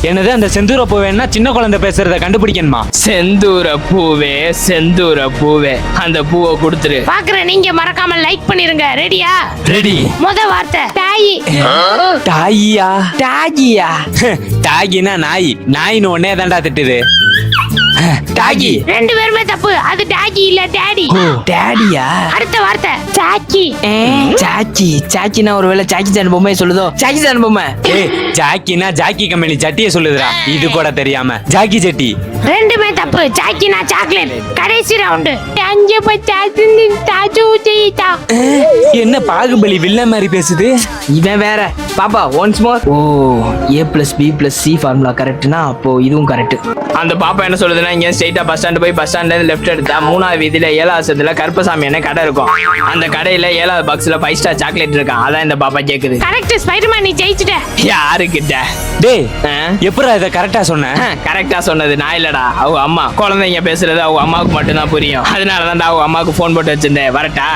என்னது அந்த செந்தூர பூவேன்னா சின்ன குழந்தை பேசுறத கண்டுபிடிக்கணுமா? செந்தூர பூவே அந்த பூவை கொடுத்துரு. பாக்குற நீங்க மறக்காம லைக் பண்ணிருங்க. ரெடியா? ரெடி. முத வார்த்தை டாயி. டாயியா? டாகியா? டாகினா நாய். நாயின்னு ஒன்னே தான்டா திட்டுது. டாகி. ரெண்டு பேருமே தப்பு. அது டாகி இல்ல டாடி. டாடியா? அடுத்த வார்த்தை சாக்கி. சாக்கினா ஒருவேளை சாக்கி சான் பொம்மை சொல்லுதோ? சாக்கி சான் பொம்மை. ஏய் ஜாக்கினா ஜாக்கி கம்பெனி சட்டியை சொல்லுதுடா. இது கூட தெரியாம ஜாக்கி சட்டி. ரெண்டுமே தப்பு. சாக்கினா சாக்லேட். கடைசி ரவுண்டு. என்ன பாகுபலி வில்ல மாதிரி பேசுது? இவன் வேற. பாப்பா ஒன்ஸ் மோர். ஓ A+B+C ஃபார்முலா கரெக்ட்னா அப்போ இதுவும் கரெக்ட். அந்த பாப்பா என்ன சொல்லுதுன்னா, இங்க ஸ்ட்ரைட்டா பஸ் ஸ்டாண்ட் போய் பஸ் ஸ்டாண்ட்ல இருந்து லெஃப்ட் எடுத்தா 3வது வீதியில 7வது கருப்பசாமி என்ன கடை இருக்கும். அந்த கடையில 7வது பாக்ஸ்ல 5 ஸ்டார் சாக்லேட் இருக்கான். அதான் இந்த பாப்பா கேக்குது. கரெக்ட் ஸ்பைடர்மேன், நீ ஜெயிச்சிட்ட. யாருக்கிட்ட? டேய் எப்பறா இத கரெக்டா சொன்ன? கரெக்டா சொன்னது நான் இல்லடா, அவங்க அம்மா. குழந்தைங்க பேசுறது அவங்க அம்மாவுக்கு மட்டும்தான் புரியும். அதனாலதான் அவங்க அம்மாவுக்கு போன் போட்டு வச்சிருந்தேன். வரட்டா?